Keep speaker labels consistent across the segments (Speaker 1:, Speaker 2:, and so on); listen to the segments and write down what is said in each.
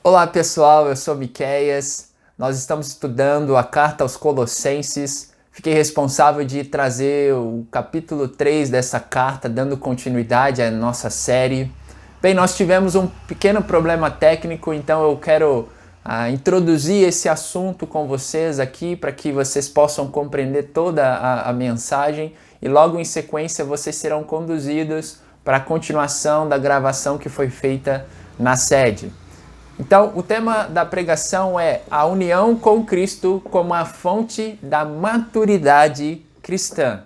Speaker 1: Olá pessoal, eu sou Miqueias. Nós estamos estudando a carta aos Colossenses. Fiquei responsável de trazer o capítulo 3 dessa carta, dando continuidade à nossa série. Bem, nós tivemos um pequeno problema técnico, então eu quero introduzir esse assunto com vocês aqui para que vocês possam compreender toda a mensagem e logo em sequência vocês serão conduzidos para a continuação da gravação que foi feita na sede. Então, o tema da pregação é a união com Cristo como a fonte da maturidade cristã.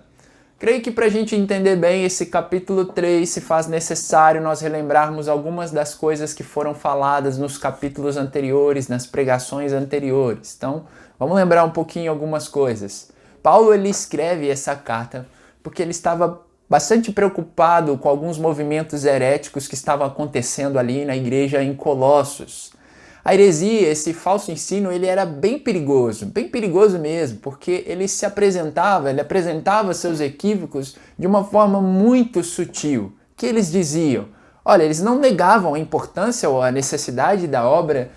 Speaker 1: Creio que para a gente entender bem esse capítulo 3, se faz necessário nós relembrarmos algumas das coisas que foram faladas nos capítulos anteriores, nas pregações anteriores. Então, vamos lembrar um pouquinho algumas coisas. Paulo ele escreve essa carta porque ele estava bastante preocupado com alguns movimentos heréticos que estavam acontecendo ali na igreja em Colossos. A heresia, esse falso ensino, ele era bem perigoso mesmo, porque ele apresentava seus equívocos de uma forma muito sutil. Que eles diziam? Olha, eles não negavam a importância ou a necessidade da obra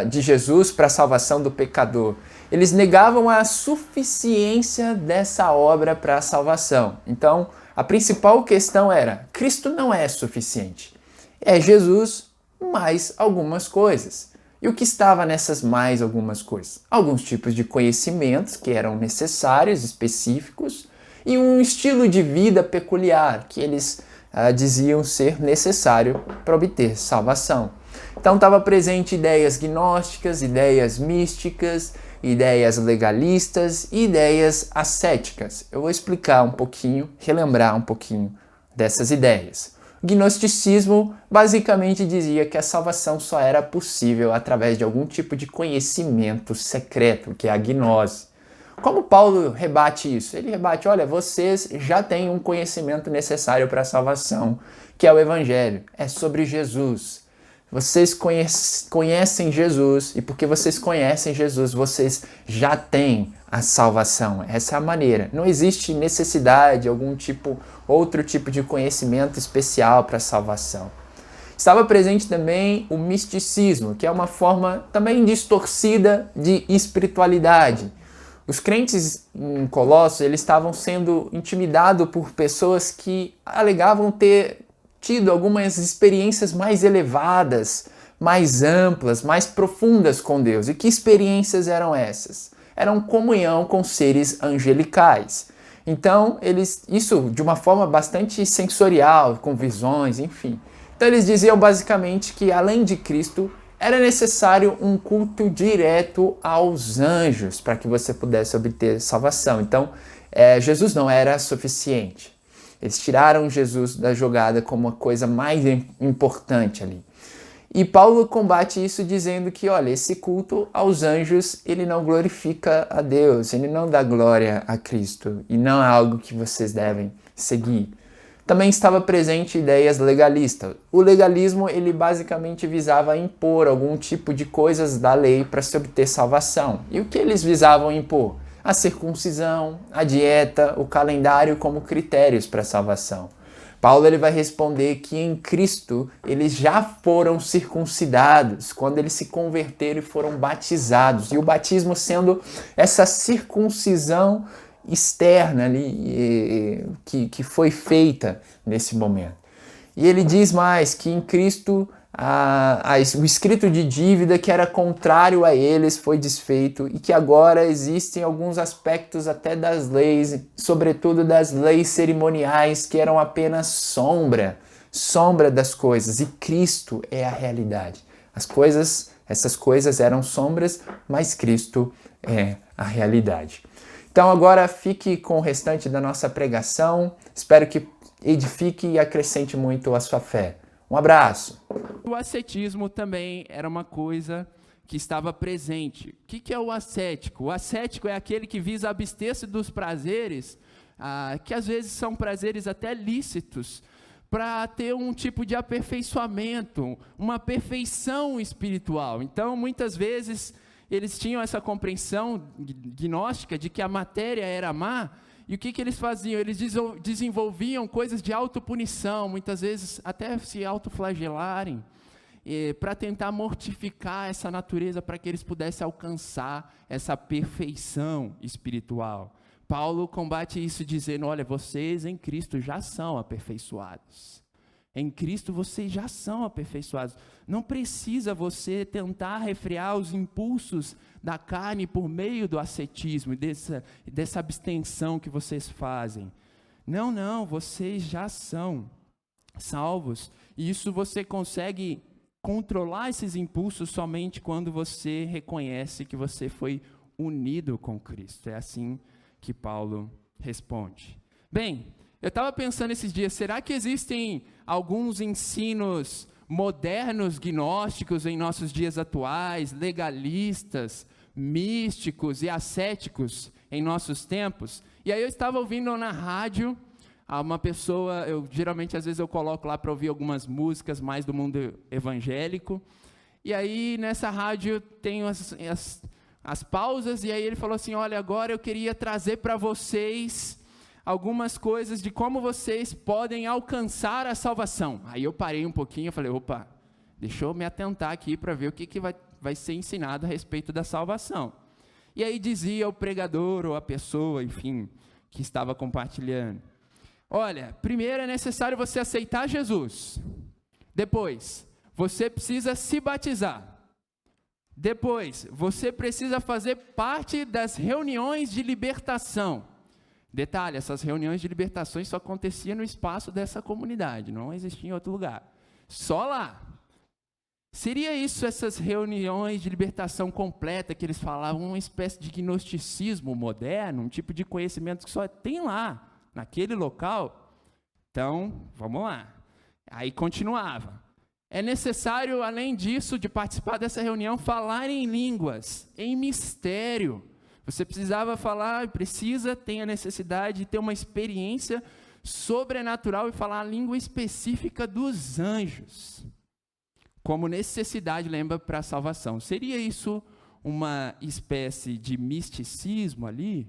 Speaker 1: de Jesus para a salvação do pecador. Eles negavam a suficiência dessa obra para a salvação. Então, a principal questão era, Cristo não é suficiente. É Jesus mais algumas coisas. E o que estava nessas mais algumas coisas? Alguns tipos de conhecimentos que eram necessários, específicos, e um estilo de vida peculiar que eles diziam ser necessário para obter salvação. Então estava presente ideias gnósticas, ideias místicas, ideias legalistas e ideias ascéticas. Eu vou explicar um pouquinho, relembrar um pouquinho dessas ideias. O gnosticismo basicamente dizia que a salvação só era possível através de algum tipo de conhecimento secreto, que é a gnose. Como Paulo rebate isso? Ele rebate, olha, vocês já têm um conhecimento necessário para a salvação, que é o Evangelho, é sobre Jesus. Vocês conhecem Jesus e porque vocês conhecem Jesus, vocês já têm a salvação. Essa é a maneira. Não existe necessidade de outro tipo de conhecimento especial para a salvação. Estava presente também o misticismo, que é uma forma também distorcida de espiritualidade. Os crentes em Colossos, eles estavam sendo intimidados por pessoas que alegavam ter tido algumas experiências mais elevadas, mais amplas, mais profundas com Deus. E que experiências eram essas? Eram comunhão com seres angelicais. Então, isso de uma forma bastante sensorial, com visões, enfim. Então, eles diziam basicamente que, além de Cristo, era necessário um culto direto aos anjos para que você pudesse obter salvação. Então, Jesus não era suficiente. Eles tiraram Jesus da jogada como a coisa mais importante ali. E Paulo combate isso dizendo que, olha, esse culto aos anjos, ele não glorifica a Deus, ele não dá glória a Cristo, e não é algo que vocês devem seguir. Também estava presente ideias legalistas. O legalismo, ele basicamente visava impor algum tipo de coisas da lei para se obter salvação. E o que eles visavam impor? A circuncisão, a dieta, o calendário como critérios para a salvação. Paulo ele vai responder que em Cristo eles já foram circuncidados quando eles se converteram e foram batizados. E o batismo sendo essa circuncisão externa ali que foi feita nesse momento. E ele diz mais que em Cristo o escrito de dívida que era contrário a eles foi desfeito e que agora existem alguns aspectos até das leis, sobretudo das leis cerimoniais, que eram apenas sombra das coisas, e Cristo é a realidade. Essas coisas eram sombras, mas Cristo é a realidade. Então agora fique com o restante da nossa pregação, espero que edifique e acrescente muito a sua fé. Um abraço!
Speaker 2: O ascetismo também era uma coisa que estava presente. O que é o ascético? O ascético é aquele que visa abster-se dos prazeres, que às vezes são prazeres até lícitos, para ter um tipo de aperfeiçoamento, uma perfeição espiritual. Então, muitas vezes, eles tinham essa compreensão gnóstica de que a matéria era má. E o que eles faziam? Eles desenvolviam coisas de autopunição, muitas vezes até se autoflagelarem. para tentar mortificar essa natureza para que eles pudessem alcançar essa perfeição espiritual. Paulo combate isso dizendo, olha, vocês em Cristo já são aperfeiçoados. Em Cristo vocês já são aperfeiçoados. Não precisa você tentar refrear os impulsos da carne por meio do ascetismo, dessa abstenção que vocês fazem. Não, vocês já são salvos. E isso você consegue controlar esses impulsos somente quando você reconhece que você foi unido com Cristo. É assim que Paulo responde. Bem, eu estava pensando esses dias, será que existem alguns ensinos modernos, gnósticos em nossos dias atuais, legalistas, místicos e ascéticos em nossos tempos? E aí eu estava ouvindo na rádio, uma pessoa, geralmente às vezes eu coloco lá para ouvir algumas músicas mais do mundo evangélico, e aí nessa rádio tem as pausas, e aí ele falou assim, olha, agora eu queria trazer para vocês algumas coisas de como vocês podem alcançar a salvação. Aí eu parei um pouquinho e falei, opa, deixa eu me atentar aqui para ver o que vai ser ensinado a respeito da salvação. E aí dizia o pregador ou a pessoa, enfim, que estava compartilhando, olha, primeiro é necessário você aceitar Jesus. Depois, você precisa se batizar. Depois, você precisa fazer parte das reuniões de libertação. Detalhe, essas reuniões de libertações só aconteciam no espaço dessa comunidade, não existia em outro lugar. Só lá. Seria isso, essas reuniões de libertação completa que eles falavam, uma espécie de gnosticismo moderno, um tipo de conhecimento que só tem lá, naquele local? Então, vamos lá. Aí continuava. É necessário, além disso, de participar dessa reunião, falar em línguas, em mistério. Você precisava falar, tem a necessidade de ter uma experiência sobrenatural e falar a língua específica dos anjos, como necessidade, lembra, para a salvação. Seria isso uma espécie de misticismo ali?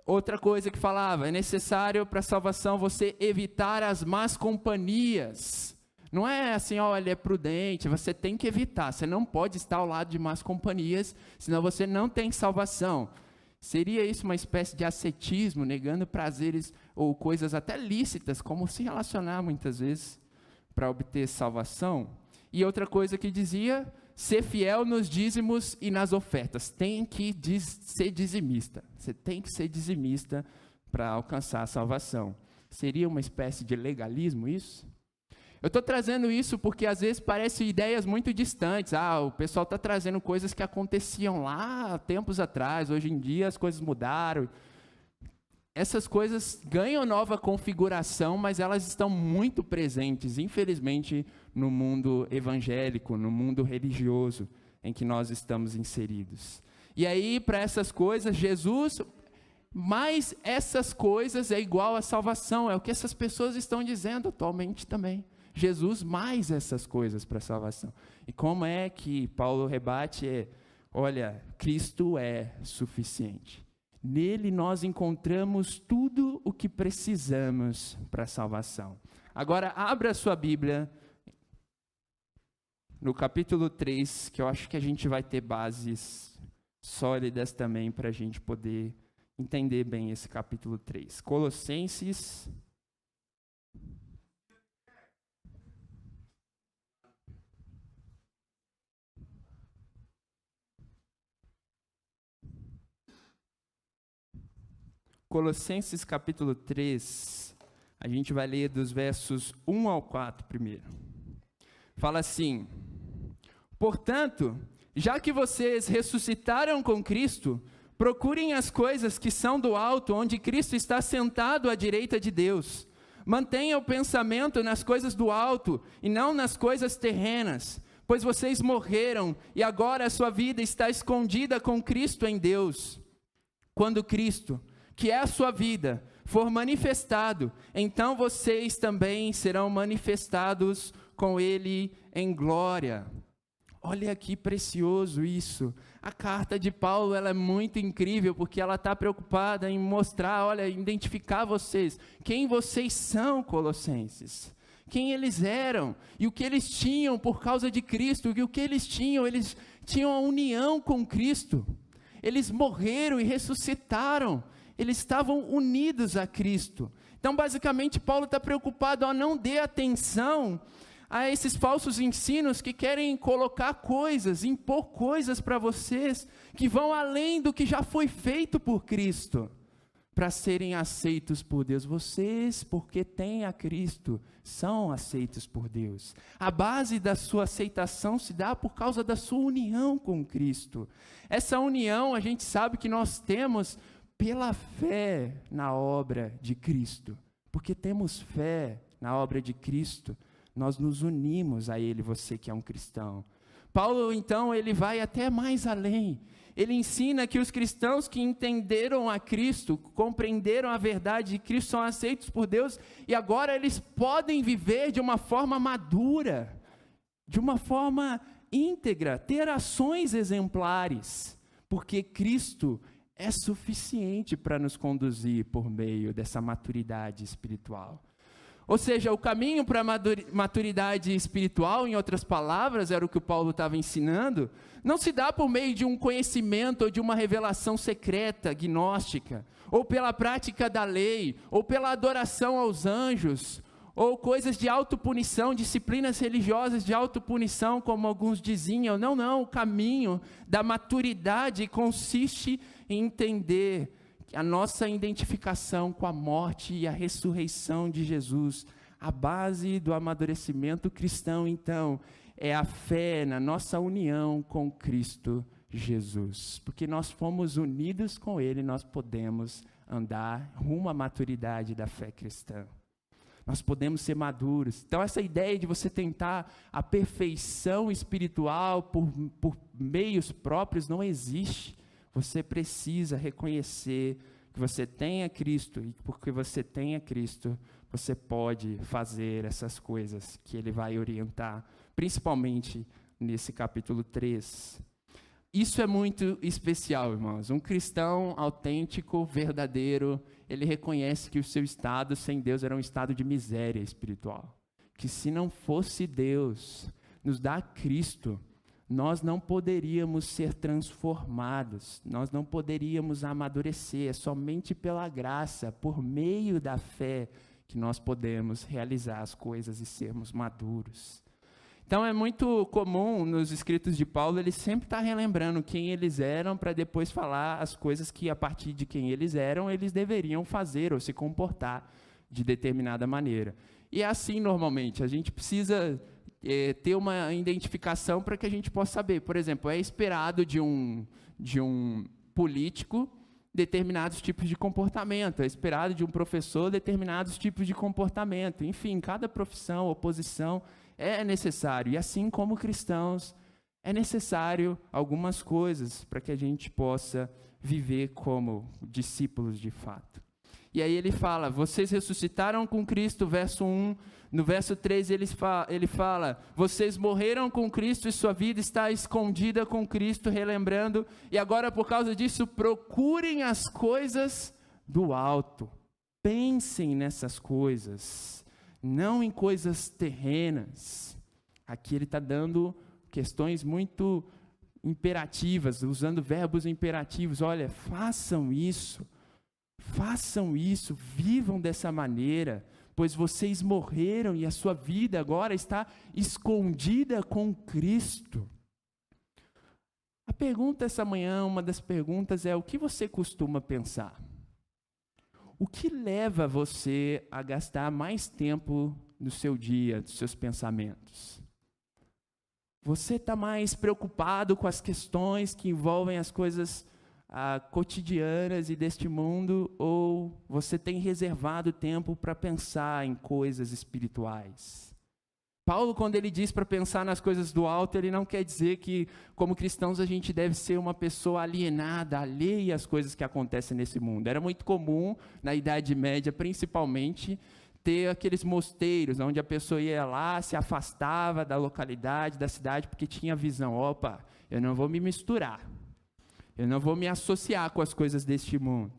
Speaker 2: Outra coisa que falava, é necessário para a salvação você evitar as más companhias. Não é assim, olha, é prudente, você tem que evitar, você não pode estar ao lado de más companhias, senão você não tem salvação. Seria isso uma espécie de ascetismo, negando prazeres ou coisas até lícitas, como se relacionar muitas vezes para obter salvação? E outra coisa que dizia, ser fiel nos dízimos e nas ofertas. Tem que ser dizimista, você tem que ser dizimista para alcançar a salvação. Seria uma espécie de legalismo isso? Eu estou trazendo isso porque às vezes parecem ideias muito distantes. O pessoal está trazendo coisas que aconteciam lá tempos atrás, hoje em dia as coisas mudaram. Essas coisas ganham nova configuração, mas elas estão muito presentes, infelizmente, no mundo evangélico, no mundo religioso em que nós estamos inseridos. E aí, para essas coisas, Jesus, mais essas coisas é igual à salvação, é o que essas pessoas estão dizendo atualmente também. Jesus mais essas coisas para a salvação. E como é que Paulo rebate? Olha, Cristo é suficiente. Nele nós encontramos tudo o que precisamos para a salvação. Agora, abra a sua Bíblia no capítulo 3, que eu acho que a gente vai ter bases sólidas também para a gente poder entender bem esse capítulo 3. Colossenses. Colossenses capítulo 3, a gente vai ler dos versos 1 ao 4 primeiro. Fala assim: portanto, já que vocês ressuscitaram com Cristo, procurem as coisas que são do alto, onde Cristo está sentado à direita de Deus. Mantenha o pensamento nas coisas do alto e não nas coisas terrenas, pois vocês morreram e agora a sua vida está escondida com Cristo em Deus. Quando Cristo, que é a sua vida, for manifestado, então vocês também serão manifestados com Ele em glória. Olha que precioso isso. A carta de Paulo, ela é muito incrível, porque ela está preocupada em mostrar, olha, identificar vocês. Quem vocês são, Colossenses? quem eles eram e o que eles tinham por causa de Cristo, e o que eles tinham a união com Cristo. Eles morreram e ressuscitaram, eles estavam unidos a Cristo. Então, basicamente, Paulo está preocupado, não dê atenção a esses falsos ensinos que querem colocar coisas, impor coisas para vocês, que vão além do que já foi feito por Cristo, para serem aceitos por Deus. Vocês, porque têm a Cristo, são aceitos por Deus. A base da sua aceitação se dá por causa da sua união com Cristo. Essa união a gente sabe que nós temos pela fé na obra de Cristo. Porque temos fé na obra de Cristo, nós nos unimos a Ele, você que é um cristão. Paulo, então, ele vai até mais além. Ele ensina que os cristãos que entenderam a Cristo, compreenderam a verdade de Cristo, são aceitos por Deus, e agora eles podem viver de uma forma madura, de uma forma íntegra, ter ações exemplares, porque Cristo é suficiente para nos conduzir por meio dessa maturidade espiritual. Ou seja, o caminho para a maturidade espiritual, em outras palavras, era o que o Paulo estava ensinando, não se dá por meio de um conhecimento ou de uma revelação secreta, gnóstica, ou pela prática da lei, ou pela adoração aos anjos, ou coisas de autopunição, disciplinas religiosas de autopunição, como alguns diziam. Não, o caminho da maturidade consiste em entender a nossa identificação com a morte e a ressurreição de Jesus. A base do amadurecimento cristão, então, é a fé na nossa união com Cristo Jesus. Porque nós fomos unidos com Ele, nós podemos andar rumo à maturidade da fé cristã. Nós podemos ser maduros. Então, essa ideia de você tentar a perfeição espiritual por meios próprios não existe. Você precisa reconhecer que você tem a Cristo, e porque você tem a Cristo, você pode fazer essas coisas que Ele vai orientar, principalmente nesse capítulo 3. Isso é muito especial, irmãos. Um cristão autêntico, verdadeiro, ele reconhece que o seu estado sem Deus era um estado de miséria espiritual. Que se não fosse Deus nos dar Cristo, nós não poderíamos ser transformados, nós não poderíamos amadurecer. É somente pela graça, por meio da fé, que nós podemos realizar as coisas e sermos maduros. Então é muito comum nos escritos de Paulo, ele sempre está relembrando quem eles eram, para depois falar as coisas que, a partir de quem eles eram, eles deveriam fazer ou se comportar de determinada maneira. E é assim normalmente, a gente precisa ter uma identificação para que a gente possa saber. Por exemplo, é esperado de um político determinados tipos de comportamento, é esperado de um professor determinados tipos de comportamento. Enfim, cada profissão ou posição é necessário. E assim como cristãos, é necessário algumas coisas para que a gente possa viver como discípulos de fato. E aí ele fala, vocês ressuscitaram com Cristo, verso 1. No verso 3 ele fala, vocês morreram com Cristo e sua vida está escondida com Cristo, relembrando, e agora por causa disso procurem as coisas do alto. Pensem nessas coisas, não em coisas terrenas. Aqui ele está dando questões muito imperativas, usando verbos imperativos. Olha, façam isso, vivam dessa maneira, pois vocês morreram e a sua vida agora está escondida com Cristo. A pergunta essa manhã, uma das perguntas é: o que você costuma pensar? O que leva você a gastar mais tempo no seu dia, dos seus pensamentos? Você está mais preocupado com as questões que envolvem as coisas cotidianas e deste mundo, ou você tem reservado tempo para pensar em coisas espirituais? Paulo, quando ele diz para pensar nas coisas do alto, ele não quer dizer que, como cristãos, a gente deve ser uma pessoa alienada, alheia às coisas que acontecem nesse mundo. Era muito comum, na Idade Média, principalmente, ter aqueles mosteiros, onde a pessoa ia lá, se afastava da localidade, da cidade, porque tinha visão. Opa, eu não vou me misturar. Eu não vou me associar com as coisas deste mundo.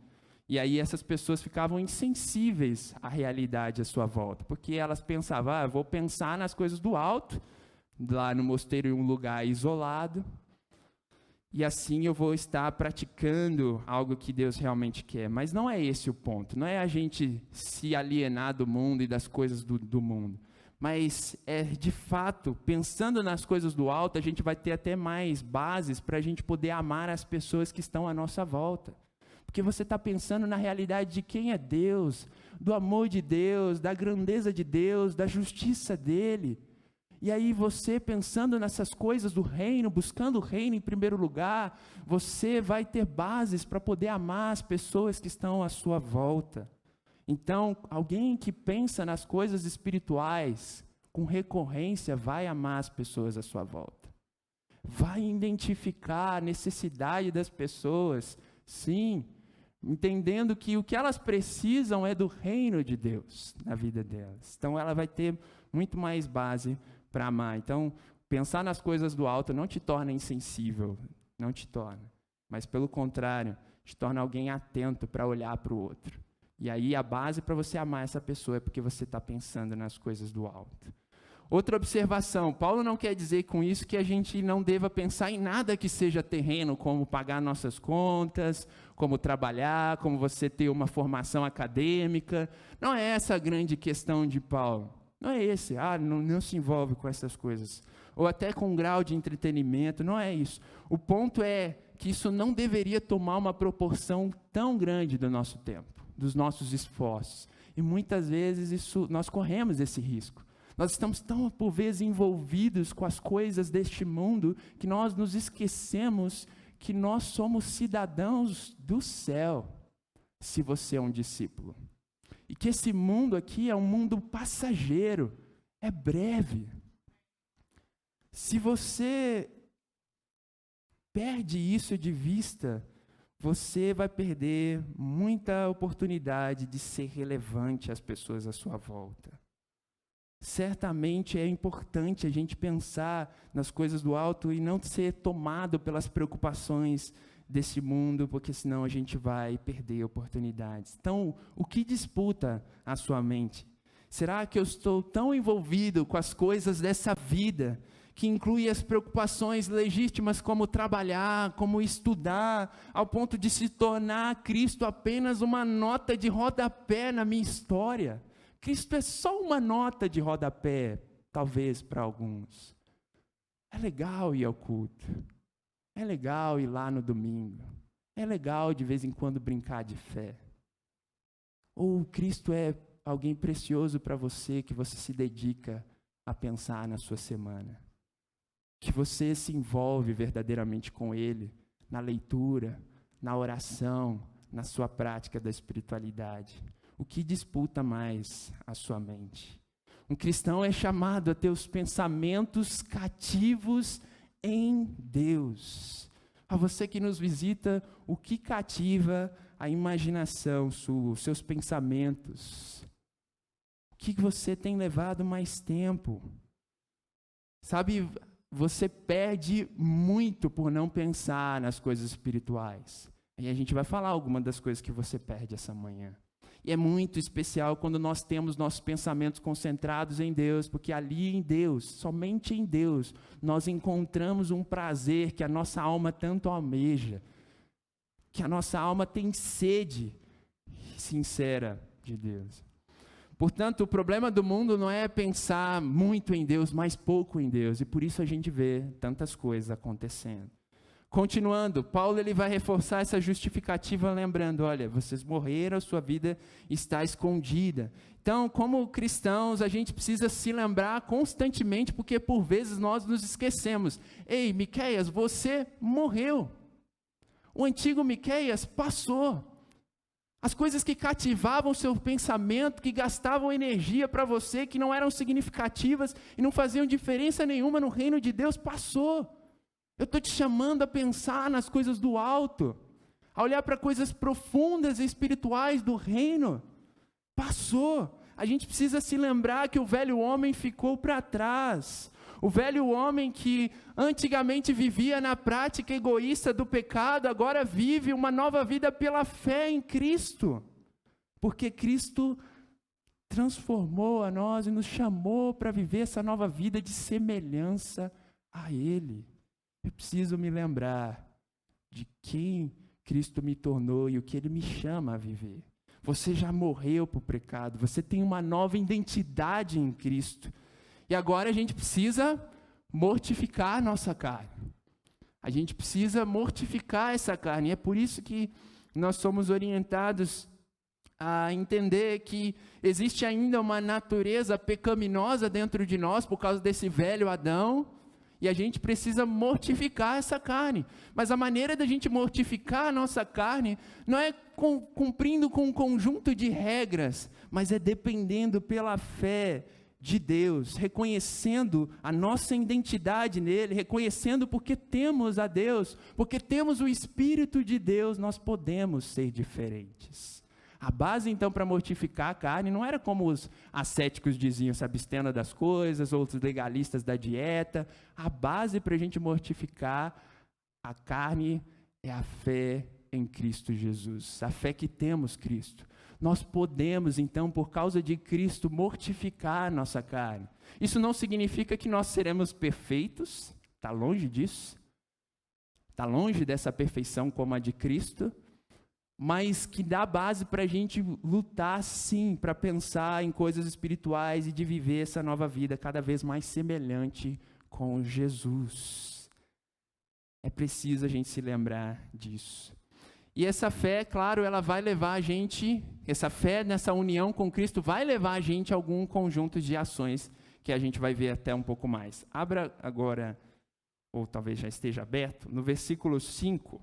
Speaker 2: E aí essas pessoas ficavam insensíveis à realidade à sua volta, porque elas pensavam, eu vou pensar nas coisas do alto, lá no mosteiro em um lugar isolado, e assim eu vou estar praticando algo que Deus realmente quer. Mas não é esse o ponto, não é a gente se alienar do mundo e das coisas do mundo. Mas é de fato, pensando nas coisas do alto, a gente vai ter até mais bases para a gente poder amar as pessoas que estão à nossa volta. Porque você está pensando na realidade de quem é Deus, do amor de Deus, da grandeza de Deus, da justiça dEle. E aí você pensando nessas coisas do reino, buscando o reino em primeiro lugar, você vai ter bases para poder amar as pessoas que estão à sua volta. Então, alguém que pensa nas coisas espirituais, com recorrência, vai amar as pessoas à sua volta. Vai identificar a necessidade das pessoas, sim, entendendo que o que elas precisam é do reino de Deus na vida delas. Então, ela vai ter muito mais base para amar. Então, pensar nas coisas do alto não te torna insensível, não te torna. Mas, pelo contrário, te torna alguém atento para olhar para o outro. E aí, a base para você amar essa pessoa é porque você está pensando nas coisas do alto. Outra observação, Paulo não quer dizer com isso que a gente não deva pensar em nada que seja terreno, como pagar nossas contas, como trabalhar, como você ter uma formação acadêmica. Não é essa a grande questão de Paulo. Não é esse, não se envolve com essas coisas. Ou até com um grau de entretenimento, não é isso. O ponto é que isso não deveria tomar uma proporção tão grande do nosso tempo, dos nossos esforços. E muitas vezes nós corremos esse risco. Nós estamos tão, por vezes, envolvidos com as coisas deste mundo, que nós nos esquecemos que nós somos cidadãos do céu, se você é um discípulo. E que esse mundo aqui é um mundo passageiro, é breve. Se você perde isso de vista, você vai perder muita oportunidade de ser relevante às pessoas à sua volta. Certamente é importante a gente pensar nas coisas do alto e não ser tomado pelas preocupações desse mundo, porque senão a gente vai perder oportunidades. Então, o que disputa a sua mente? Será que eu estou tão envolvido com as coisas dessa vida, que inclui as preocupações legítimas como trabalhar, como estudar, ao ponto de se tornar Cristo apenas uma nota de rodapé na minha história? Cristo é só uma nota de rodapé, talvez para alguns. É legal ir ao culto. É legal ir lá no domingo. É legal de vez em quando brincar de fé. Ou Cristo é alguém precioso para você, que você se dedica a pensar na sua semana. Que você se envolve verdadeiramente com Ele, na leitura, na oração, na sua prática da espiritualidade. O que disputa mais a sua mente? Um cristão é chamado a ter os pensamentos cativos em Deus. A você que nos visita, o que cativa a imaginação sua, os seus pensamentos? O que você tem levado mais tempo? Sabe, você perde muito por não pensar nas coisas espirituais. E a gente vai falar algumas das coisas que você perde essa manhã. E é muito especial quando nós temos nossos pensamentos concentrados em Deus, porque ali em Deus, somente em Deus, nós encontramos um prazer que a nossa alma tanto almeja, que a nossa alma tem sede sincera de Deus. Portanto, o problema do mundo não é pensar muito em Deus, mas pouco em Deus, e por isso a gente vê tantas coisas acontecendo. Continuando, Paulo ele vai reforçar essa justificativa lembrando, olha, vocês morreram, a sua vida está escondida. Então, como cristãos, a gente precisa se lembrar constantemente, porque por vezes nós nos esquecemos. Ei, Miqueias, você morreu. O antigo Miqueias passou. As coisas que cativavam o seu pensamento, que gastavam energia para você, que não eram significativas e não faziam diferença nenhuma no reino de Deus, passou. Eu estou te chamando a pensar nas coisas do alto, a olhar para coisas profundas e espirituais do reino. Passou. A gente precisa se lembrar que o velho homem ficou para trás. O velho homem que antigamente vivia na prática egoísta do pecado, agora vive uma nova vida pela fé em Cristo. Porque Cristo transformou a nós e nos chamou para viver essa nova vida de semelhança a Ele. Eu preciso me lembrar de quem Cristo me tornou e o que Ele me chama a viver. Você já morreu para o pecado, você tem uma nova identidade em Cristo. E agora a gente precisa mortificar a nossa carne. A gente precisa mortificar essa carne. E é por isso que nós somos orientados a entender que existe ainda uma natureza pecaminosa dentro de nós por causa desse velho Adão. E a gente precisa mortificar essa carne. Mas a maneira da gente mortificar a nossa carne não é cumprindo com um conjunto de regras, mas é dependendo pela fé de Deus, reconhecendo a nossa identidade nele, reconhecendo porque temos a Deus, porque temos o Espírito de Deus, nós podemos ser diferentes. A base, então, para mortificar a carne não era como os ascéticos diziam, se abstendo das coisas, ou os legalistas da dieta. A base para a gente mortificar a carne é a fé em Cristo Jesus, a fé que temos Cristo. Nós podemos, então, por causa de Cristo, mortificar a nossa carne. Isso não significa que nós seremos perfeitos, está longe disso, está longe dessa perfeição como a de Cristo, mas que dá base para a gente lutar, sim, para pensar em coisas espirituais e de viver essa nova vida cada vez mais semelhante com Jesus. É preciso a gente se lembrar disso. E essa fé, claro, ela vai levar a gente, essa fé nessa união com Cristo vai levar a gente a algum conjunto de ações que a gente vai ver até um pouco mais. Abra agora, ou talvez já esteja aberto, no versículo 5.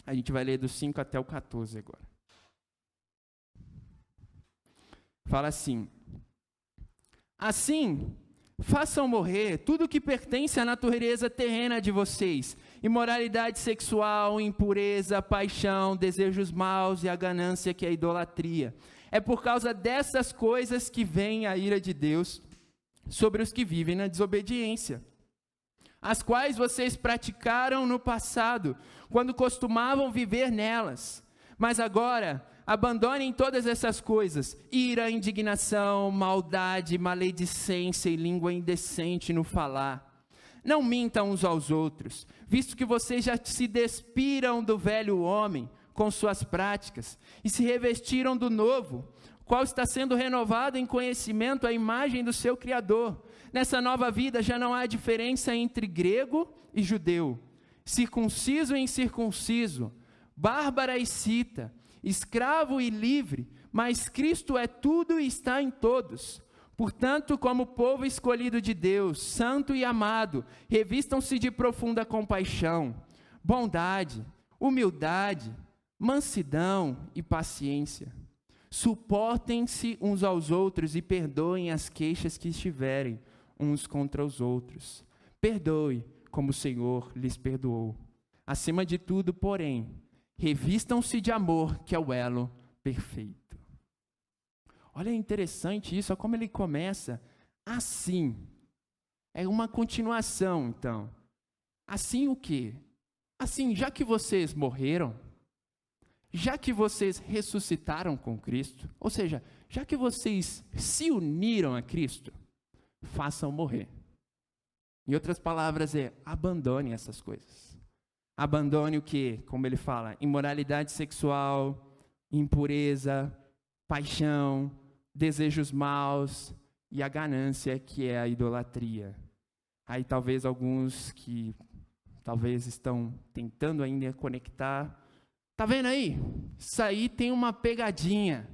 Speaker 2: A gente vai ler do 5 até o 14 agora. Fala assim: assim, façam morrer tudo que pertence à natureza terrena de vocês: imoralidade sexual, impureza, paixão, desejos maus e a ganância, que é a idolatria. É por causa dessas coisas que vem a ira de Deus sobre os que vivem na desobediência, as quais vocês praticaram no passado, quando costumavam viver nelas. Mas agora, abandonem todas essas coisas: ira, indignação, maldade, maledicência e língua indecente no falar. Não mintam uns aos outros, visto que vocês já se despiram do velho homem com suas práticas e se revestiram do novo, qual está sendo renovado em conhecimento à imagem do seu Criador. Nessa nova vida já não há diferença entre grego e judeu, circunciso e incircunciso, bárbara e cita, escravo e livre, mas Cristo é tudo e está em todos. Portanto, como povo escolhido de Deus, santo e amado, revistam-se de profunda compaixão, bondade, humildade, mansidão e paciência. Suportem-se uns aos outros e perdoem as queixas que estiverem uns contra os outros. Perdoe, como o Senhor lhes perdoou. Acima de tudo, porém, revistam-se de amor, que é o elo perfeito. Olha, é interessante isso, olha como ele começa. Assim. É uma continuação, então. Assim o quê? Assim, já que vocês morreram, já que vocês ressuscitaram com Cristo, ou seja, já que vocês se uniram a Cristo, façam morrer. Em outras palavras, abandone essas coisas. Abandone o quê? Como ele fala, imoralidade sexual, impureza, paixão, desejos maus e a ganância, que é a idolatria. Aí talvez alguns que talvez estão tentando ainda conectar. Tá vendo aí? Isso aí tem uma pegadinha.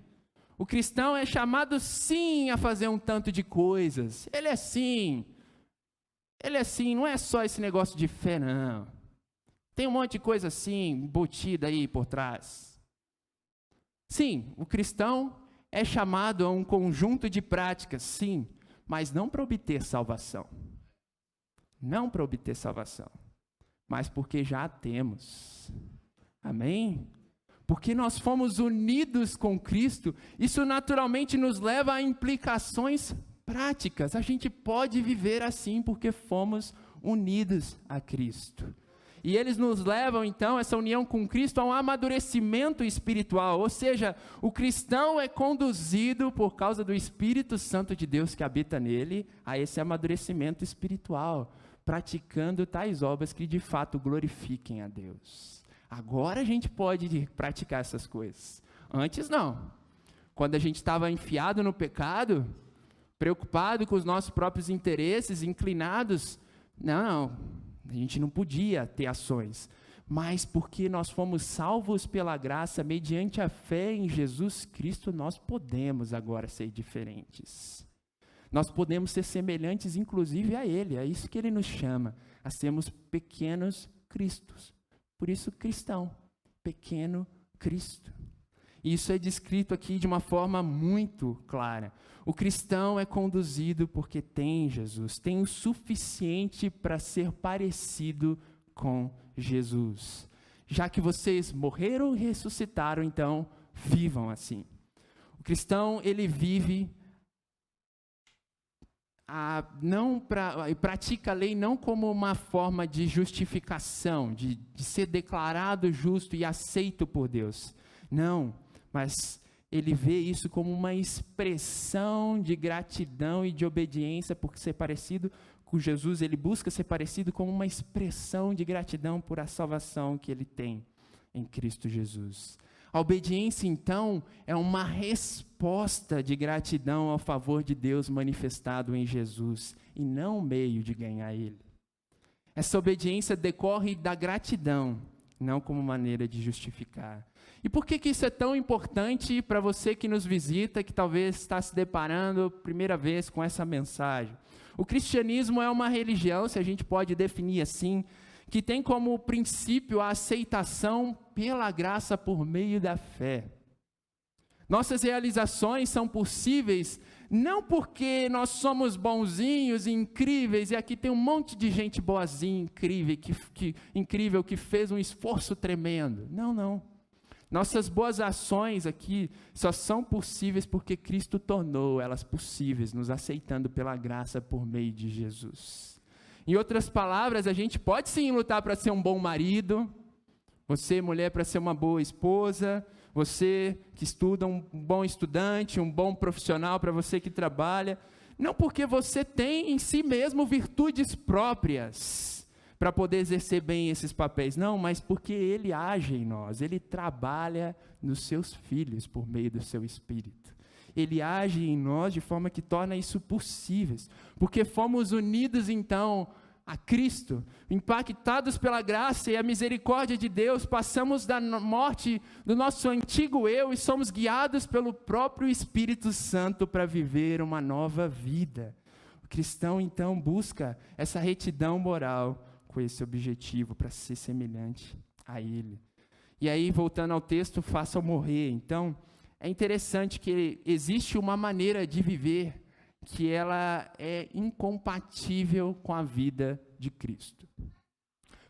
Speaker 2: O cristão é chamado sim a fazer um tanto de coisas. Ele é sim, não é só esse negócio de fé, não. Tem um monte de coisa assim, embutida aí por trás. Sim, o cristão é chamado a um conjunto de práticas, sim, mas não para obter salvação. Não para obter salvação, mas porque já a temos. Amém? Porque nós fomos unidos com Cristo, isso naturalmente nos leva a implicações práticas. A gente pode viver assim porque fomos unidos a Cristo. E eles nos levam, então, essa união com Cristo, a um amadurecimento espiritual. Ou seja, o cristão é conduzido, por causa do Espírito Santo de Deus que habita nele, a esse amadurecimento espiritual, praticando tais obras que de fato glorifiquem a Deus. Agora a gente pode praticar essas coisas. Antes não. Quando a gente estava enfiado no pecado, preocupado com os nossos próprios interesses, inclinados, não. A gente não podia ter ações, mas porque nós fomos salvos pela graça, mediante a fé em Jesus Cristo, nós podemos agora ser diferentes. Nós podemos ser semelhantes, inclusive, a Ele. É isso que Ele nos chama, a sermos pequenos Cristos. Por isso, cristão, pequeno Cristo. E isso é descrito aqui de uma forma muito clara. O cristão é conduzido porque tem Jesus, tem o suficiente para ser parecido com Jesus. Já que vocês morreram e ressuscitaram, então vivam assim. O cristão, ele vive, pratica a lei não como uma forma de justificação, de ser declarado justo e aceito por Deus. Não, mas ele vê isso como uma expressão de gratidão e de obediência por ser parecido com Jesus. Ele busca ser parecido como uma expressão de gratidão por a salvação que ele tem em Cristo Jesus. A obediência, então, é uma resposta de gratidão ao favor de Deus manifestado em Jesus, e não um meio de ganhar Ele. Essa obediência decorre da gratidão, não como maneira de justificar. E por que isso é tão importante para você que nos visita, que talvez está se deparando primeira vez com essa mensagem? O cristianismo é uma religião, se a gente pode definir assim, que tem como princípio a aceitação pela graça por meio da fé. Nossas realizações são possíveis não porque nós somos bonzinhos e incríveis, e aqui tem um monte de gente boazinha, incrível, que fez um esforço tremendo. Não. Nossas boas ações aqui só são possíveis porque Cristo tornou elas possíveis, nos aceitando pela graça por meio de Jesus. Em outras palavras, a gente pode sim lutar para ser um bom marido, você, mulher, para ser uma boa esposa, você que estuda, um bom estudante, um bom profissional, para você que trabalha, não porque você tem em si mesmo virtudes próprias para poder exercer bem esses papéis, não, mas porque Ele age em nós, Ele trabalha nos seus filhos por meio do seu Espírito. Ele age em nós de forma que torna isso possível, porque fomos unidos então a Cristo, impactados pela graça e a misericórdia de Deus, passamos da morte do nosso antigo eu e somos guiados pelo próprio Espírito Santo para viver uma nova vida. O cristão então busca essa retidão moral com esse objetivo, para ser semelhante a Ele. E aí, voltando ao texto, faça-o morrer. Então, é interessante que existe uma maneira de viver que ela é incompatível com a vida de Cristo.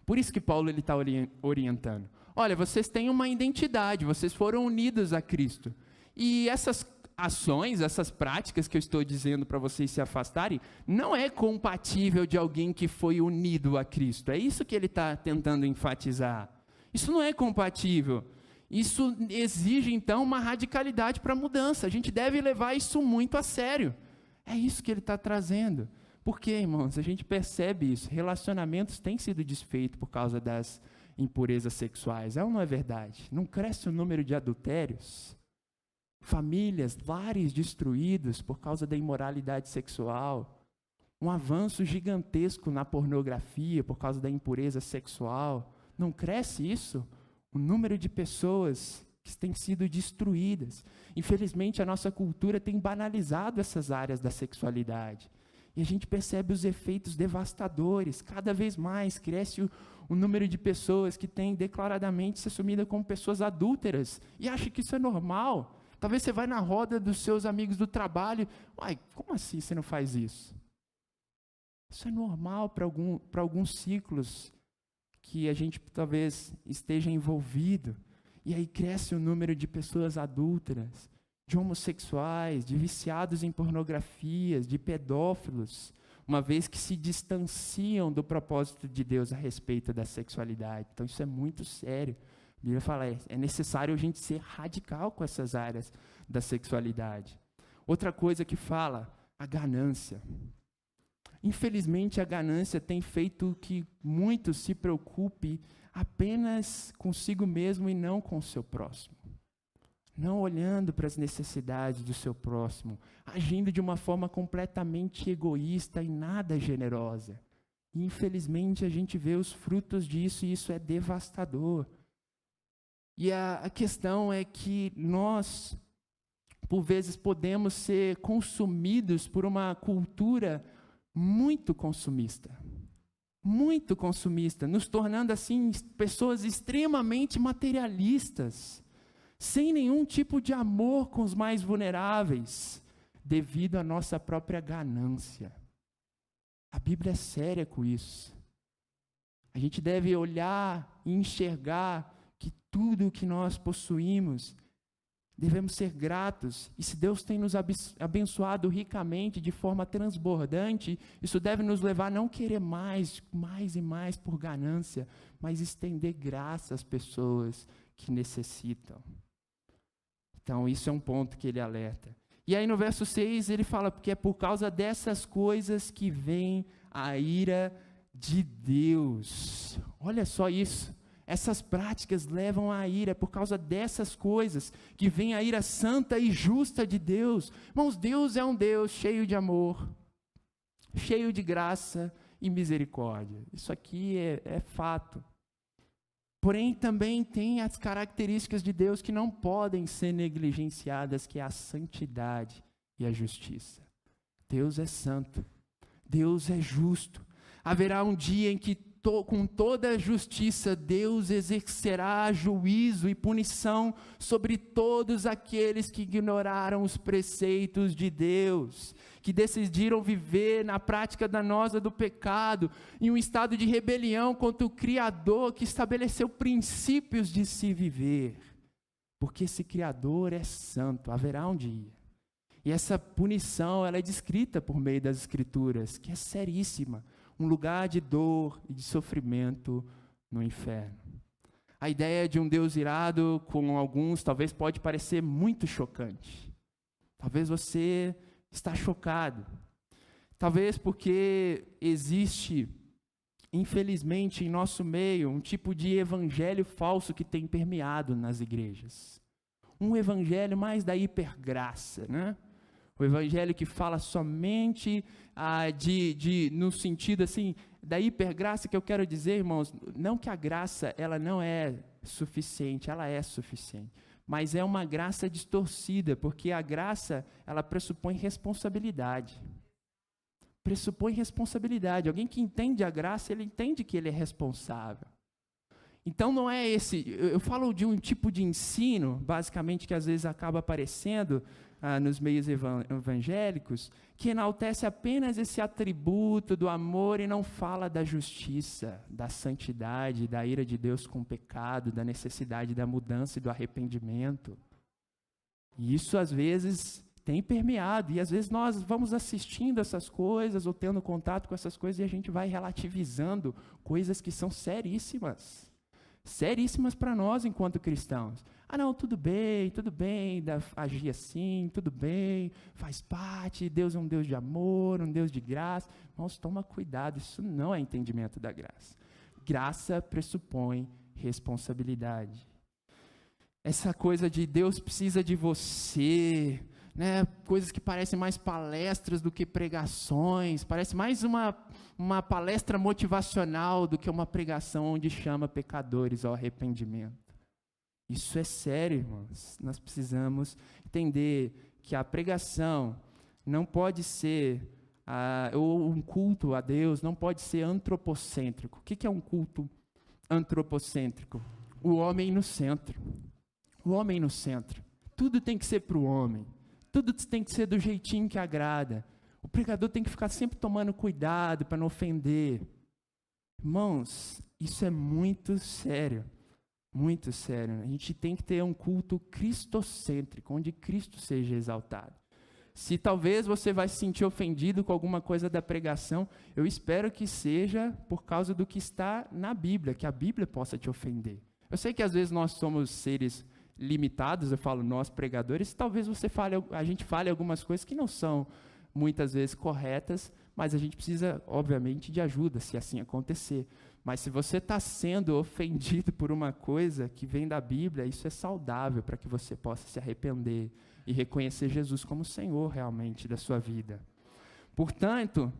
Speaker 2: Por isso que Paulo está orientando. Olha, vocês têm uma identidade, vocês foram unidos a Cristo. E essas ações, essas práticas que eu estou dizendo para vocês se afastarem, não é compatível de alguém que foi unido a Cristo. É isso que ele está tentando enfatizar. Isso não é compatível. Isso exige, então, uma radicalidade para a mudança. A gente deve levar isso muito a sério. É isso que ele está trazendo. Por quê, irmãos? A gente percebe isso. Relacionamentos têm sido desfeitos por causa das impurezas sexuais. É ou não é verdade? Não cresce o número de adultérios? Famílias, lares destruídos por causa da imoralidade sexual. Um avanço gigantesco na pornografia por causa da impureza sexual. Não cresce isso? O número de pessoas que têm sido destruídas. Infelizmente, a nossa cultura tem banalizado essas áreas da sexualidade. E a gente percebe os efeitos devastadores. Cada vez mais cresce o número de pessoas que têm declaradamente se assumido como pessoas adúlteras. E acha que isso é normal. Talvez você vai na roda dos seus amigos do trabalho. Uai, como assim você não faz isso? Isso é normal para alguns ciclos que a gente talvez esteja envolvido. E aí cresce o número de pessoas adúlteras, de homossexuais, de viciados em pornografias, de pedófilos, uma vez que se distanciam do propósito de Deus a respeito da sexualidade. Então isso é muito sério. A Bíblia fala, é necessário a gente ser radical com essas áreas da sexualidade. Outra coisa que fala, a ganância. Infelizmente, a ganância tem feito que muitos se preocupem apenas consigo mesmo e não com o seu próximo. Não olhando para as necessidades do seu próximo, agindo de uma forma completamente egoísta e nada generosa. E, infelizmente, a gente vê os frutos disso e isso é devastador. E a questão é que nós, por vezes, podemos ser consumidos por uma cultura muito consumista, nos tornando assim pessoas extremamente materialistas, sem nenhum tipo de amor com os mais vulneráveis, devido à nossa própria ganância. A Bíblia é séria com isso. A gente deve olhar e enxergar que tudo o que nós possuímos, devemos ser gratos, e se Deus tem nos abençoado ricamente, de forma transbordante, isso deve nos levar a não querer mais e mais por ganância, mas estender graça às pessoas que necessitam. Então, isso é um ponto que ele alerta. E aí no verso 6 ele fala, porque é por causa dessas coisas que vem a ira de Deus. Olha só isso. Essas práticas levam à ira, é por causa dessas coisas que vem a ira santa e justa de Deus. Irmãos, Deus é um Deus cheio de amor, cheio de graça e misericórdia. Isso aqui é fato. Porém, também tem as características de Deus que não podem ser negligenciadas, que é a santidade e a justiça. Deus é santo, Deus é justo. Haverá um dia em que com toda a justiça, Deus exercerá juízo e punição sobre todos aqueles que ignoraram os preceitos de Deus, que decidiram viver na prática danosa do pecado, em um estado de rebelião contra o Criador que estabeleceu princípios de se viver. Porque esse Criador é santo, haverá um dia. E essa punição, ela é descrita por meio das Escrituras, que é seríssima. Um lugar de dor e de sofrimento no inferno. A ideia de um Deus irado com alguns talvez pode parecer muito chocante. Talvez você está chocado. Talvez porque existe, infelizmente, em nosso meio, um tipo de evangelho falso que tem permeado nas igrejas. Um evangelho mais da hipergraça, né? O evangelho que fala somente no sentido assim, da hipergraça, que eu quero dizer, irmãos, não que a graça ela não é suficiente, ela é suficiente, mas é uma graça distorcida, porque a graça ela pressupõe responsabilidade. Alguém que entende a graça, ele entende que ele é responsável. Então não é eu falo de um tipo de ensino, basicamente, que às vezes acaba aparecendo nos meios evangélicos, que enaltece apenas esse atributo do amor e não fala da justiça, da santidade, da ira de Deus com o pecado, da necessidade da mudança e do arrependimento. E isso às vezes tem permeado, e às vezes nós vamos assistindo essas coisas ou tendo contato com essas coisas e a gente vai relativizando coisas que são seríssimas para nós enquanto cristãos. Não, tudo bem, agir assim, tudo bem, faz parte, Deus é um Deus de amor, um Deus de graça. Irmãos, toma cuidado, isso não é entendimento da graça. Graça pressupõe responsabilidade. Essa coisa de Deus precisa de você, né? Coisas que parecem mais palestras do que pregações, parece mais uma palestra motivacional do que uma pregação onde chama pecadores ao arrependimento. Isso é sério, irmãos. Nós precisamos entender que a pregação não pode ser, ou um culto a Deus não pode ser antropocêntrico. O que é um culto antropocêntrico? O homem no centro. O homem no centro. Tudo tem que ser para o homem. Tudo tem que ser do jeitinho que agrada. O pregador tem que ficar sempre tomando cuidado para não ofender. Irmãos, isso é muito sério. Muito sério. A gente tem que ter um culto cristocêntrico, onde Cristo seja exaltado. Se talvez você vai se sentir ofendido com alguma coisa da pregação, eu espero que seja por causa do que está na Bíblia, que a Bíblia possa te ofender. Eu sei que às vezes nós somos seres limitados, eu falo nós pregadores, talvez a gente fale algumas coisas que não são muitas vezes corretas, mas a gente precisa, obviamente, de ajuda, se assim acontecer. Mas se você está sendo ofendido por uma coisa que vem da Bíblia, isso é saudável para que você possa se arrepender e reconhecer Jesus como Senhor realmente da sua vida. Portanto,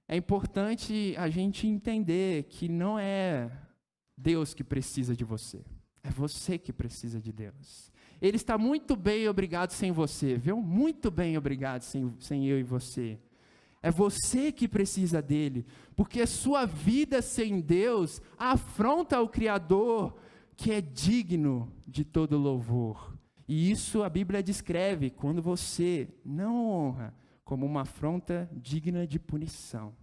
Speaker 2: é importante a gente entender que não é Deus que precisa de você, é você que precisa de Deus. Ele está muito bem, obrigado, sem você, viu? Muito bem, obrigado, sem eu e você. É você que precisa dele, porque a sua vida sem Deus afronta o Criador, que é digno de todo louvor. E isso a Bíblia descreve quando você não honra como uma afronta digna de punição.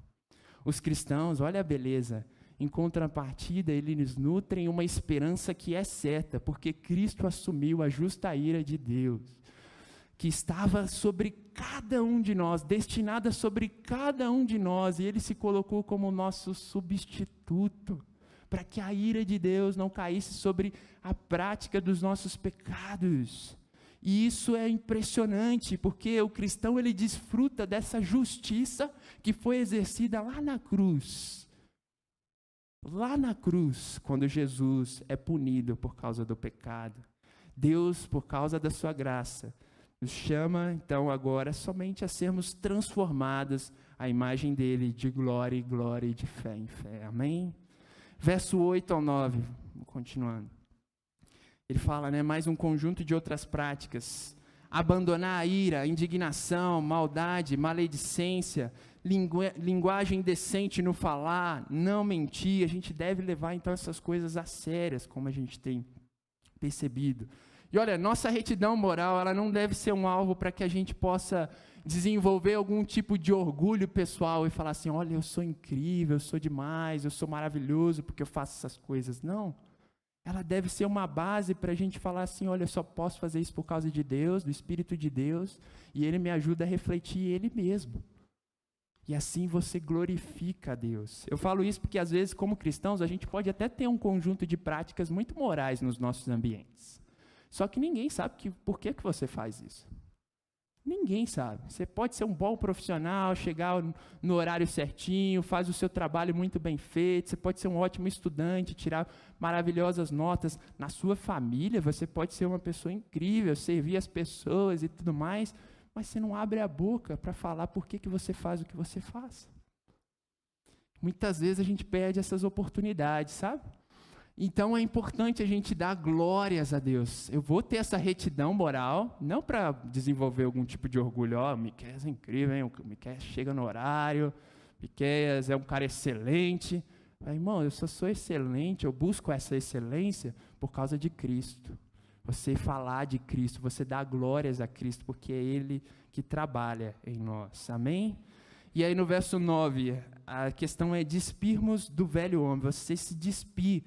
Speaker 2: Os cristãos, olha a beleza, em contrapartida, eles nutrem uma esperança que é certa, porque Cristo assumiu a justa ira de Deus, que estava sobre cada um de nós, destinada sobre cada um de nós, e Ele se colocou como nosso substituto, para que a ira de Deus não caísse sobre a prática dos nossos pecados. E isso é impressionante, porque o cristão ele desfruta dessa justiça que foi exercida lá na cruz. Lá na cruz, quando Jesus é punido por causa do pecado, Deus, por causa da sua graça, nos chama, então, agora somente a sermos transformados à imagem dele, de glória em glória e de fé em fé. Amém? Verso 8 ao 9, continuando. Ele fala, mais um conjunto de outras práticas. Abandonar a ira, a indignação, maldade, maledicência, linguagem decente no falar, não mentir. A gente deve levar, então, essas coisas a sérias, como a gente tem percebido. E olha, nossa retidão moral, ela não deve ser um alvo para que a gente possa desenvolver algum tipo de orgulho pessoal e falar assim, olha, eu sou incrível, eu sou demais, eu sou maravilhoso porque eu faço essas coisas. Não. Ela deve ser uma base para a gente falar assim, olha, eu só posso fazer isso por causa de Deus, do Espírito de Deus, e Ele me ajuda a refletir Ele mesmo. E assim você glorifica a Deus. Eu falo isso porque, às vezes, como cristãos, a gente pode até ter um conjunto de práticas muito morais nos nossos ambientes. Só que ninguém sabe por que você faz isso. Ninguém sabe. Você pode ser um bom profissional, chegar no horário certinho, faz o seu trabalho muito bem feito, você pode ser um ótimo estudante, tirar maravilhosas notas. Na sua família, você pode ser uma pessoa incrível, servir as pessoas e tudo mais, mas você não abre a boca para falar por que você faz o que você faz. Muitas vezes a gente perde essas oportunidades, sabe? Então é importante a gente dar glórias a Deus. Eu vou ter essa retidão moral, não para desenvolver algum tipo de orgulho. O Miqueias é incrível, hein? O Miqueias chega no horário, Miqueias é um cara excelente. Irmão, eu só sou excelente, eu busco essa excelência por causa de Cristo. Você falar de Cristo, você dar glórias a Cristo, porque é Ele que trabalha em nós. Amém? E aí no verso 9, a questão é despirmos do velho homem, você se despir.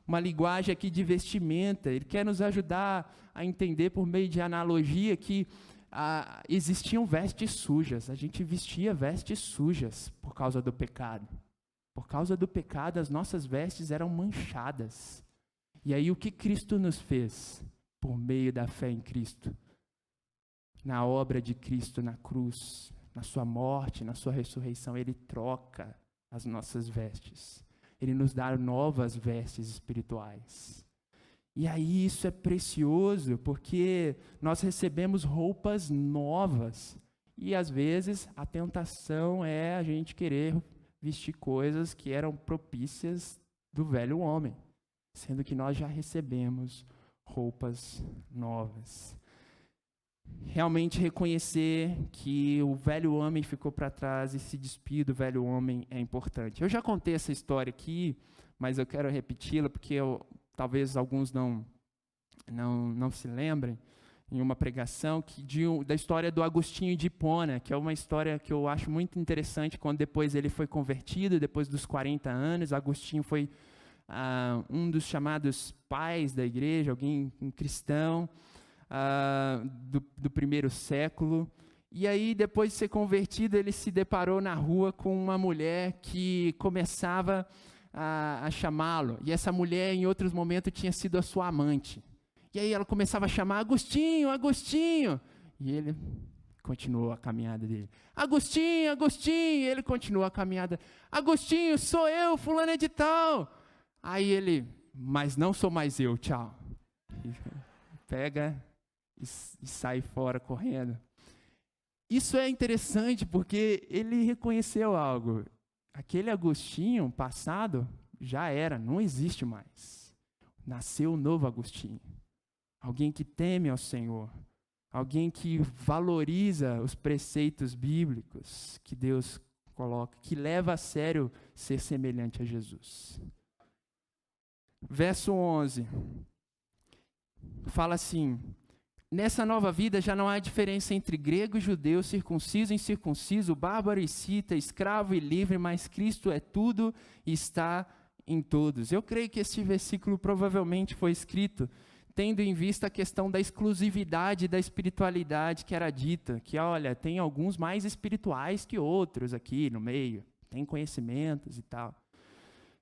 Speaker 2: Uma linguagem aqui de vestimenta, ele quer nos ajudar a entender por meio de analogia que existiam vestes sujas, a gente vestia vestes sujas por causa do pecado. Por causa do pecado, as nossas vestes eram manchadas. E aí o que Cristo nos fez? Por meio da fé em Cristo, na obra de Cristo na cruz, na sua morte, na sua ressurreição, Ele troca as nossas vestes. Ele nos dá novas vestes espirituais. E aí isso é precioso, porque nós recebemos roupas novas. E às vezes a tentação é a gente querer vestir coisas que eram propícias do velho homem, sendo que nós já recebemos roupas novas. Realmente reconhecer que o velho homem ficou para trás e se despir do velho homem é importante. Eu já contei essa história aqui, mas eu quero repeti-la porque talvez alguns não se lembrem, em uma pregação da história do Agostinho de Hipona, que é uma história que eu acho muito interessante, quando depois ele foi convertido, depois dos 40 anos, Agostinho foi um dos chamados pais da igreja, um cristão do primeiro século. E aí, depois de ser convertido, ele se deparou na rua com uma mulher que começava a chamá-lo. E essa mulher, em outros momentos, tinha sido a sua amante. E aí ela começava a chamar, Agostinho, Agostinho. E ele continuou a caminhada dele. Agostinho, Agostinho. E ele continuou a caminhada. Agostinho, sou eu, fulano é de tal. Aí ele, mas não sou mais eu, tchau. E pega e sai fora correndo. Isso é interessante porque ele reconheceu algo. Aquele Agostinho passado já era, não existe mais. Nasceu um novo Agostinho. Alguém que teme ao Senhor. Alguém que valoriza os preceitos bíblicos que Deus coloca, que leva a sério ser semelhante a Jesus. Verso 11. Fala assim: nessa nova vida já não há diferença entre grego e judeu, circunciso e incircunciso, bárbaro e cita, escravo e livre, mas Cristo é tudo e está em todos. Eu creio que esse versículo provavelmente foi escrito tendo em vista a questão da exclusividade da espiritualidade que era dita, que olha, tem alguns mais espirituais que outros aqui no meio, tem conhecimentos e tal.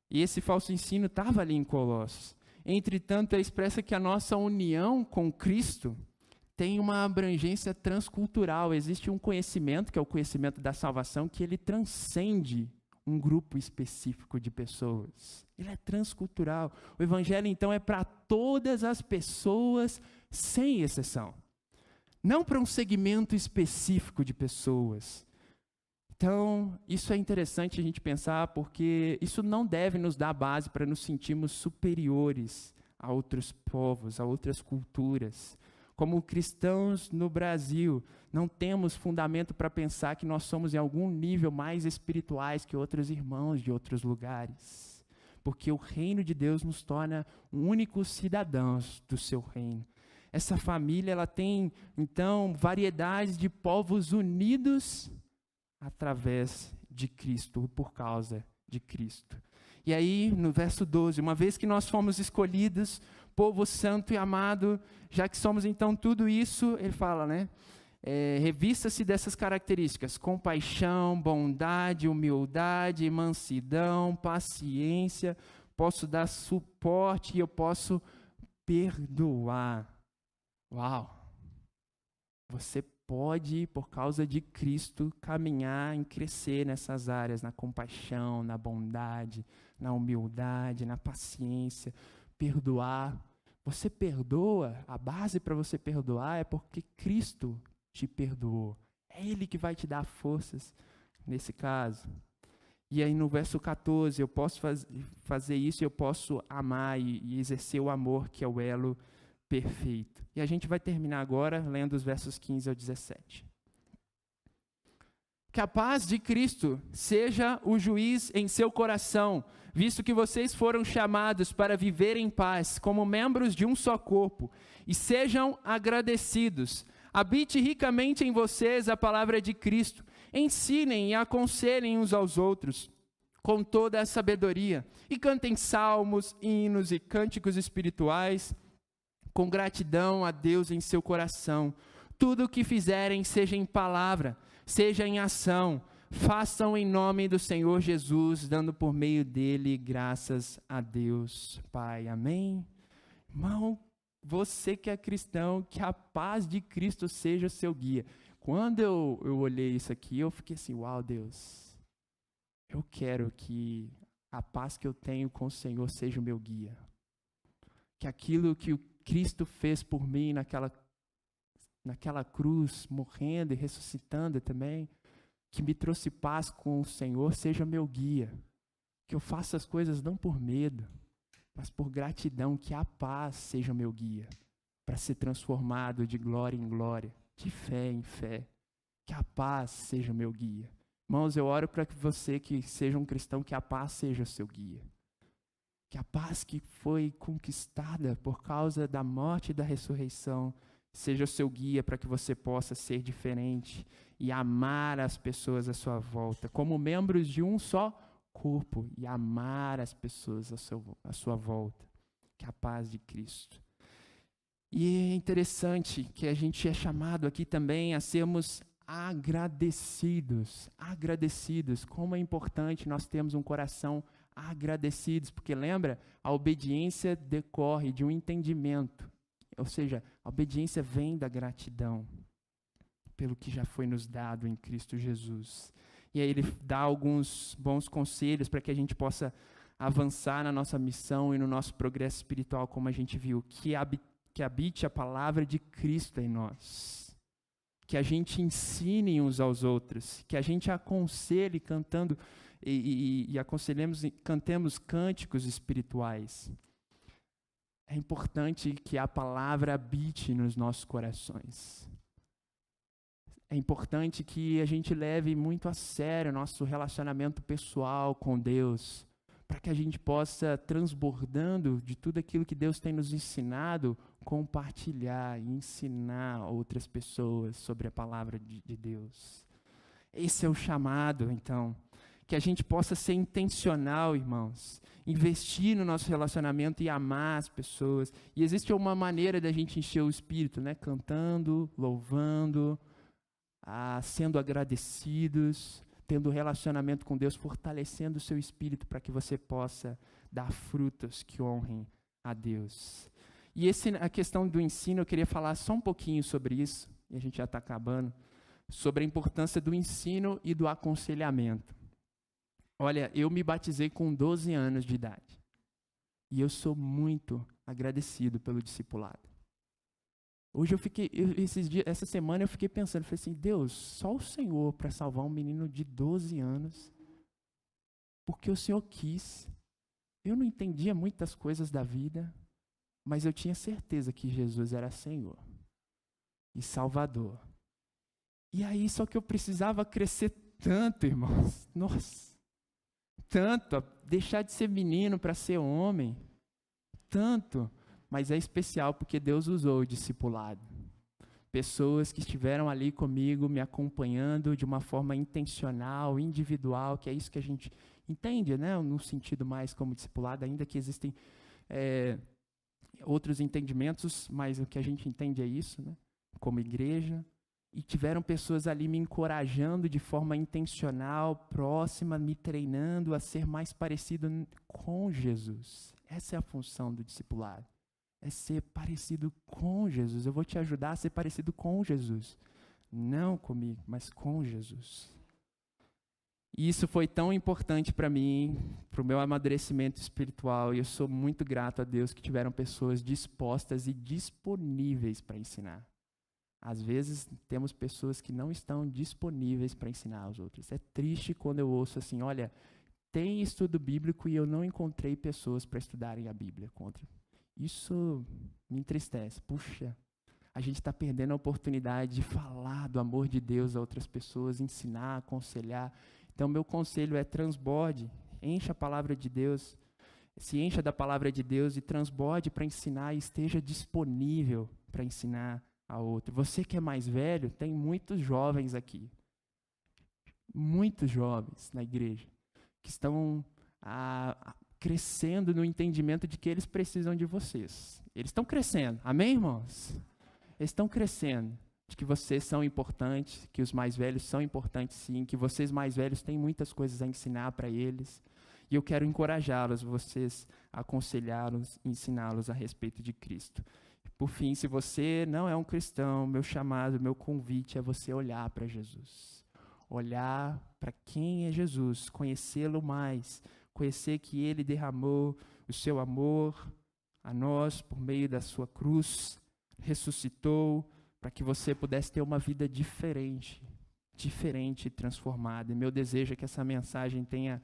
Speaker 2: E esse falso ensino estava ali em Colossos. Entretanto, expressa que a nossa união com Cristo tem uma abrangência transcultural. Existe um conhecimento, que é o conhecimento da salvação, que ele transcende um grupo específico de pessoas. Ele é transcultural. O evangelho, então, é para todas as pessoas, sem exceção. Não para um segmento específico de pessoas. Então, isso é interessante a gente pensar, porque isso não deve nos dar base para nos sentirmos superiores a outros povos, a outras culturas. Como cristãos no Brasil, não temos fundamento para pensar que nós somos em algum nível mais espirituais que outros irmãos de outros lugares. Porque o reino de Deus nos torna únicos cidadãos do seu reino. Essa família, ela tem, então, variedades de povos unidos através de Cristo, por causa de Cristo. E aí, no verso 12, uma vez que nós fomos escolhidos, povo santo e amado, já que somos então tudo isso, ele fala, né? Revista-se dessas características: compaixão, bondade, humildade, mansidão, paciência. Posso dar suporte e eu posso perdoar. Uau! Você pode, por causa de Cristo, caminhar e crescer nessas áreas, na compaixão, na bondade, na humildade, na paciência, perdoar. Você perdoa, a base para você perdoar é porque Cristo te perdoou. É Ele que vai te dar forças nesse caso. E aí no verso 14, eu posso fazer isso, eu posso amar e exercer o amor, que é o elo perfeito. E a gente vai terminar agora lendo os versos 15 ao 17. Que a paz de Cristo seja o juiz em seu coração, visto que vocês foram chamados para viver em paz, como membros de um só corpo, e sejam agradecidos. Habite ricamente em vocês a palavra de Cristo. Ensinem e aconselhem uns aos outros com toda a sabedoria, e cantem salmos, hinos e cânticos espirituais, com gratidão a Deus em seu coração. Tudo o que fizerem, seja em palavra, seja em ação, façam em nome do Senhor Jesus, dando por meio dele graças a Deus Pai. Amém? Irmão, você que é cristão, que a paz de Cristo seja o seu guia. Quando eu olhei isso aqui, eu fiquei assim, uau, Deus, eu quero que a paz que eu tenho com o Senhor seja o meu guia. Que aquilo que o Cristo fez por mim naquela cruz, morrendo e ressuscitando também, que me trouxe paz com o Senhor, seja meu guia. Que eu faça as coisas não por medo, mas por gratidão, que a paz seja meu guia, para ser transformado de glória em glória, de fé em fé. Que a paz seja meu guia. Irmãos, eu oro para que você que seja um cristão, que a paz seja o seu guia. Que a paz que foi conquistada por causa da morte e da ressurreição seja o seu guia para que você possa ser diferente e amar as pessoas à sua volta, como membros de um só corpo e amar as pessoas à sua volta, que é a paz de Cristo. E é interessante que a gente é chamado aqui também a sermos agradecidos. Agradecidos. Como é importante nós termos um coração agradecidos, porque lembra, a obediência decorre de um entendimento, ou seja, a obediência vem da gratidão pelo que já foi nos dado em Cristo Jesus. E aí ele dá alguns bons conselhos para que a gente possa avançar na nossa missão e no nosso progresso espiritual, como a gente viu, que habite a palavra de Cristo em nós, que a gente ensine uns aos outros, que a gente aconselhe cantando e aconselhemos e cantemos cânticos espirituais. É importante que a palavra habite nos nossos corações. É importante que a gente leve muito a sério o nosso relacionamento pessoal com Deus, para que a gente possa, transbordando de tudo aquilo que Deus tem nos ensinado, compartilhar e ensinar outras pessoas sobre a palavra de Deus. Esse é o chamado, então, que a gente possa ser intencional, irmãos, investir no nosso relacionamento e amar as pessoas. E existe uma maneira da gente encher o espírito, né? Cantando, louvando, sendo agradecidos, tendo relacionamento com Deus, fortalecendo o seu espírito para que você possa dar frutos que honrem a Deus. E a questão do ensino, eu queria falar só um pouquinho sobre isso, e a gente já está acabando, sobre a importância do ensino e do aconselhamento. Olha, eu me batizei com 12 anos de idade, e eu sou muito agradecido pelo discipulado. Hoje essa semana eu fiquei pensando, falei assim, Deus, só o Senhor para salvar um menino de 12 anos, porque o Senhor quis. Eu não entendia muitas coisas da vida, mas eu tinha certeza que Jesus era Senhor e Salvador. E aí, só que eu precisava crescer tanto, irmãos, nossa, tanto, deixar de ser menino para ser homem, tanto. Mas é especial porque Deus usou o discipulado. Pessoas que estiveram ali comigo, me acompanhando de uma forma intencional, individual, que é isso que a gente entende, né? No sentido mais como discipulado, ainda que existem outros entendimentos, mas o que a gente entende é isso, né? Como igreja. E tiveram pessoas ali me encorajando de forma intencional, próxima, me treinando a ser mais parecido com Jesus. Essa é a função do discipulado. É ser parecido com Jesus. Eu vou te ajudar a ser parecido com Jesus. Não comigo, mas com Jesus. E isso foi tão importante para mim, para o meu amadurecimento espiritual. E eu sou muito grato a Deus que tiveram pessoas dispostas e disponíveis para ensinar. Às vezes, temos pessoas que não estão disponíveis para ensinar aos outros. É triste quando eu ouço assim, olha, tem estudo bíblico e eu não encontrei pessoas para estudarem a Bíblia contra. Isso me entristece. Puxa, a gente está perdendo a oportunidade de falar do amor de Deus a outras pessoas, ensinar, aconselhar. Então, meu conselho é transborde, encha a palavra de Deus, se encha da palavra de Deus e transborde para ensinar e esteja disponível para ensinar a outro. Você que é mais velho, tem muitos jovens aqui, muitos jovens na igreja, que estão crescendo no entendimento de que eles precisam de vocês. Eles estão crescendo, amém, irmãos? Eles estão crescendo, de que vocês são importantes, que os mais velhos são importantes sim, que vocês mais velhos têm muitas coisas a ensinar para eles. E eu quero encorajá-los, vocês, aconselhá-los, ensiná-los a respeito de Cristo. Por fim, se você não é um cristão, meu chamado, meu convite é você olhar para Jesus. Olhar para quem é Jesus, conhecê-lo mais, conhecer que Ele derramou o seu amor a nós por meio da sua cruz, ressuscitou para que você pudesse ter uma vida diferente e transformada. E meu desejo é que essa mensagem tenha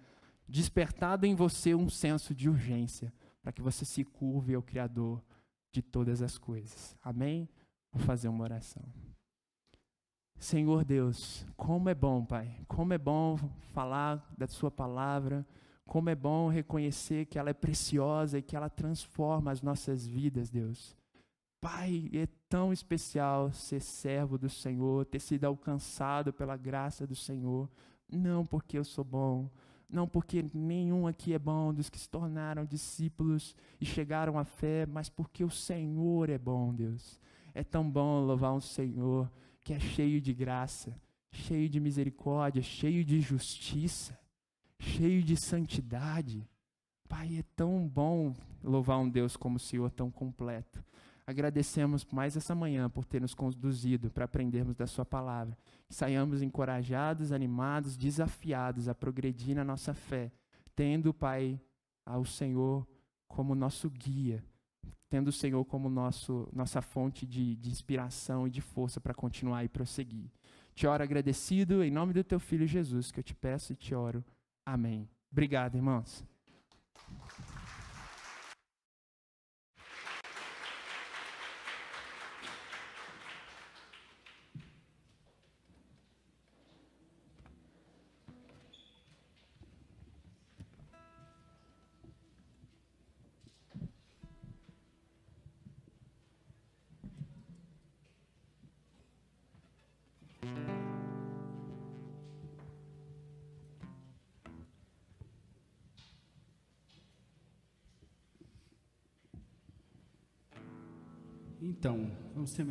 Speaker 2: despertado em você um senso de urgência, para que você se curve ao Criador de todas as coisas. Amém? Vou fazer uma oração. Senhor Deus, como é bom, Pai, como é bom falar da sua palavra, como é bom reconhecer que ela é preciosa e que ela transforma as nossas vidas, Deus. Pai, é tão especial ser servo do Senhor, ter sido alcançado pela graça do Senhor, não porque eu sou bom, Não porque nenhum aqui é bom dos que se tornaram discípulos e chegaram à fé, mas porque o Senhor é bom, Deus. É tão bom louvar um Senhor que é cheio de graça, cheio de misericórdia, cheio de justiça, cheio de santidade. Pai, é tão bom louvar um Deus como o Senhor, tão completo. Agradecemos mais essa manhã por ter nos conduzido para aprendermos da sua palavra. Que saiamos encorajados, animados, desafiados a progredir na nossa fé, tendo, Pai, ao Senhor como nosso guia, tendo o Senhor como nossa fonte de inspiração e de força para continuar e prosseguir. Te oro agradecido, em nome do teu Filho Jesus, que eu te peço e te oro. Amém. Obrigado, irmãos.
Speaker 3: Então, vamos ter